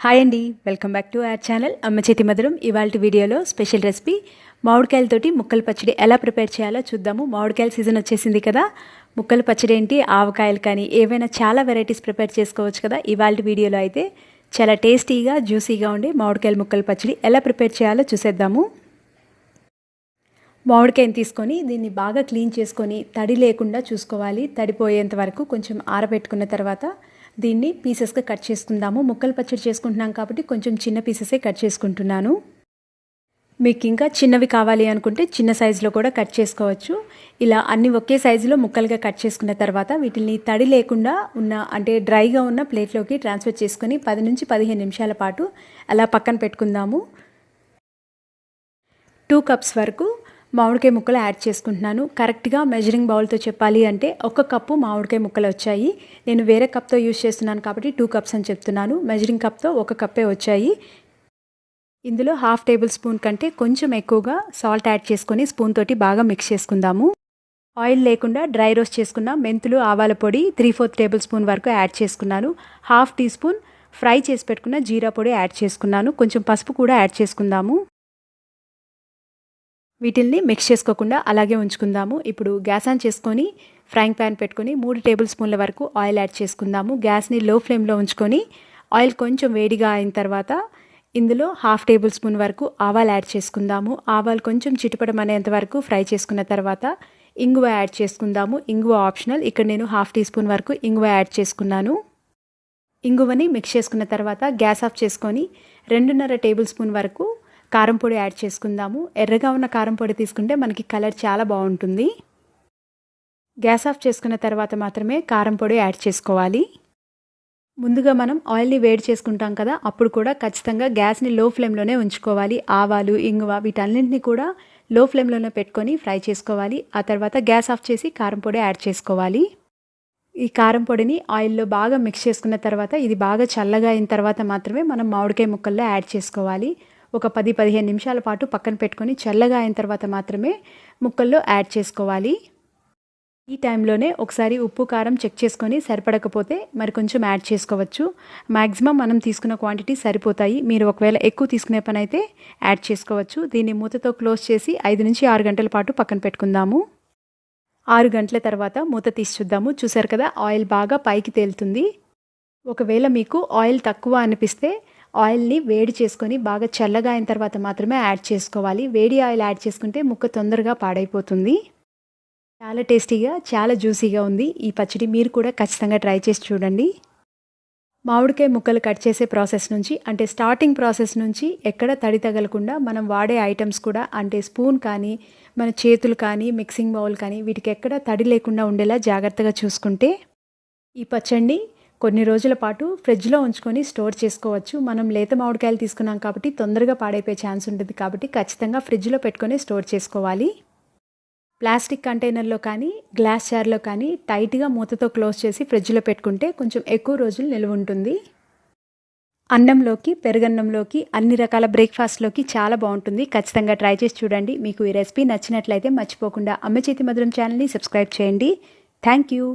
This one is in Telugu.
హాయ్ అండి, welcome back to our channel అమ్మ చేతి మధురం. ఇవాళ వీడియోలో స్పెషల్ రెసిపీ మామిడికాయలతోటి ముక్కల పచ్చడి ఎలా ప్రిపేర్ చేయాలో చూద్దాము. మామిడికాయల సీజన్ వచ్చేసింది కదా, ముక్కల పచ్చడి ఏంటి, ఆవకాయలు కానీ ఏవైనా చాలా వెరైటీస్ ప్రిపేర్ చేసుకోవచ్చు కదా. ఇవాళ వీడియోలో అయితే చాలా టేస్టీగా జ్యూసీగా ఉండే మామిడికాయల ముక్కల పచ్చడి ఎలా ప్రిపేర్ చేయాలో చూసేద్దాము. మామిడికాయని తీసుకొని దీన్ని బాగా క్లీన్ చేసుకొని తడి లేకుండా చూసుకోవాలి. తడిపోయేంత వరకు కొంచెం ఆరబెట్టుకున్న తర్వాత దీన్ని పీసెస్గా కట్ చేసుకుందాము. ముక్కలు పచ్చడి చేసుకుంటున్నాం కాబట్టి కొంచెం చిన్న పీసెసే కట్ చేసుకుంటున్నాను. మీకు ఇంకా చిన్నవి కావాలి అనుకుంటే చిన్న సైజులో కూడా కట్ చేసుకోవచ్చు. ఇలా అన్ని ఒకే సైజులో ముక్కలుగా కట్ చేసుకున్న తర్వాత వీటిని తడి లేకుండా ఉన్న అంటే డ్రైగా ఉన్న ప్లేట్లోకి ట్రాన్స్ఫర్ చేసుకొని 10 నుంచి 15 నిమిషాల పాటు అలా పక్కన పెట్టుకుందాము. 2 కప్స్ వరకు మామిడికాయ ముక్కలు యాడ్ చేసుకుంటున్నాను. కరెక్ట్గా మెజరింగ్ బౌల్తో చెప్పాలి అంటే 1 కప్పు మామిడికాయ ముక్కలు వచ్చాయి. నేను వేరే కప్తో యూజ్ చేస్తున్నాను కాబట్టి 2 కప్స్ అని చెప్తున్నాను. మెజరింగ్ కప్తో 1 కప్పే వచ్చాయి. ఇందులో 1/2 టేబుల్ స్పూన్ కంటే కొంచెం ఎక్కువగా సాల్ట్ యాడ్ చేసుకొని స్పూన్ తోటి బాగా మిక్స్ చేసుకుందాము. ఆయిల్ లేకుండా డ్రై రోస్ట్ చేసుకున్న మెంతులు, ఆవాల పొడి 3/4 టేబుల్ స్పూన్ వరకు యాడ్ చేసుకున్నాను. 1/2 టీ స్పూన్ ఫ్రై చేసి పెట్టుకున్న జీరా పొడి యాడ్ చేసుకున్నాను. కొంచెం పసుపు కూడా యాడ్ చేసుకుందాము. వీటిల్ని మిక్స్ చేసుకోకుండా అలాగే ఉంచుకుందాము. ఇప్పుడు గ్యాస్ ఆన్ చేసుకొని ఫ్రైయింగ్ ప్యాన్ పెట్టుకొని 3 టేబుల్ స్పూన్ల వరకు ఆయిల్ యాడ్ చేసుకుందాము. గ్యాస్ని లో ఫ్లేమ్లో ఉంచుకొని ఆయిల్ కొంచెం వేడిగా అయిన తర్వాత ఇందులో 1/2 టేబుల్ స్పూన్ వరకు ఆవాలు యాడ్ చేసుకుందాము. ఆవాలు కొంచెం చిటపడమనేంత వరకు ఫ్రై చేసుకున్న తర్వాత ఇంగువ యాడ్ చేసుకుందాము. ఇంగువ ఆప్షనల్. ఇక్కడ నేను 1/2 టీ స్పూన్ వరకు ఇంగువ యాడ్ చేసుకున్నాను. ఇంగువని మిక్స్ చేసుకున్న తర్వాత గ్యాస్ ఆఫ్ చేసుకొని 2.5 టేబుల్ స్పూన్ వరకు కారం పొడి యాడ్ చేసుకుందాము. ఎర్రగా ఉన్న కారం పొడి తీసుకుంటే మనకి కలర్ చాలా బాగుంటుంది. గ్యాస్ ఆఫ్ చేసుకున్న తర్వాత మాత్రమే కారం పొడి యాడ్ చేసుకోవాలి. ముందుగా మనం ఆయిల్ని వేడి చేసుకుంటాం కదా, అప్పుడు కూడా ఖచ్చితంగా గ్యాస్ని లో ఫ్లేమ్లోనే ఉంచుకోవాలి. ఆవాలు, ఇంగువ వీటన్నింటినీ కూడా లో ఫ్లేమ్లోనే పెట్టుకొని ఫ్రై చేసుకోవాలి. ఆ తర్వాత గ్యాస్ ఆఫ్ చేసి కారం పొడి యాడ్ చేసుకోవాలి. ఈ కారం పొడిని ఆయిల్లో బాగా మిక్స్ చేసుకున్న తర్వాత ఇది బాగా చల్లగా అయిన తర్వాత మాత్రమే మనం మామిడికాయ ముక్కల్లో యాడ్ చేసుకోవాలి. ఒక 10-15 నిమిషాల పాటు పక్కన పెట్టుకొని చల్లగా అయిన తర్వాత మాత్రమే ముక్కల్లో యాడ్ చేసుకోవాలి. ఈ టైంలోనే ఒకసారి ఉప్పు కారం చెక్ చేసుకొని సరిపడకపోతే మరి కొంచెం యాడ్ చేసుకోవచ్చు. మ్యాక్సిమం మనం తీసుకున్న క్వాంటిటీ సరిపోతాయి. మీరు ఒకవేళ ఎక్కువ తీసుకునే పని అయితే యాడ్ చేసుకోవచ్చు. దీన్ని మూతతో క్లోజ్ చేసి 5 నుంచి 6 గంటల పాటు పక్కన పెట్టుకుందాము. 6 గంటల తర్వాత మూత తీసి చూద్దాము. చూసారు కదా, ఆయిల్ బాగా పైకి తేలుతుంది. ఒకవేళ మీకు ఆయిల్ తక్కువ అనిపిస్తే ఆయిల్ని వేడి చేసుకొని బాగా చల్లగా అయిన తర్వాత మాత్రమే యాడ్ చేసుకోవాలి. వేడి ఆయిల్ యాడ్ చేసుకుంటే ముక్క తొందరగా పాడైపోతుంది. చాలా టేస్టీగా, చాలా జ్యూసీగా ఉంది ఈ పచ్చడి. మీరు కూడా ఖచ్చితంగా ట్రై చేసి చూడండి. మామిడికాయ ముక్కలు కట్ చేసే ప్రాసెస్ నుంచి అంటే స్టార్టింగ్ ప్రాసెస్ నుంచి ఎక్కడ తడి తగలకుండా మనం వాడే ఐటమ్స్ కూడా అంటే స్పూన్ కానీ మన చేతులు కానీ మిక్సింగ్ బౌల్ కానీ వీటికి ఎక్కడ తడి లేకుండా ఉండేలా జాగ్రత్తగా చూసుకుంటే ఈ పచ్చడిని కొన్ని రోజుల పాటు ఫ్రిడ్జ్లో ఉంచుకొని స్టోర్ చేసుకోవచ్చు. మనం లేత మామిడికాయలు తీసుకున్నాం కాబట్టి తొందరగా పాడైపోయే ఛాన్స్ ఉంటుంది కాబట్టి ఖచ్చితంగా ఫ్రిడ్జ్లో పెట్టుకొని స్టోర్ చేసుకోవాలి. ప్లాస్టిక్ కంటైనర్లో కానీ గ్లాస్ జార్లో కానీ టైట్గా మూతతో క్లోజ్ చేసి ఫ్రిడ్జ్లో పెట్టుకుంటే కొంచెం ఎక్కువ రోజులు నిల్వ ఉంటుంది. అన్నంలోకి, పెరుగన్నంలోకి, అన్ని రకాల బ్రేక్ఫాస్ట్లోకి చాలా బాగుంటుంది. ఖచ్చితంగా ట్రై చేసి చూడండి. మీకు ఈ రెసిపీ నచ్చినట్లయితే మర్చిపోకుండా అమ్మ చేతి మధురం ఛానల్ని సబ్స్క్రైబ్ చేయండి. Thank you.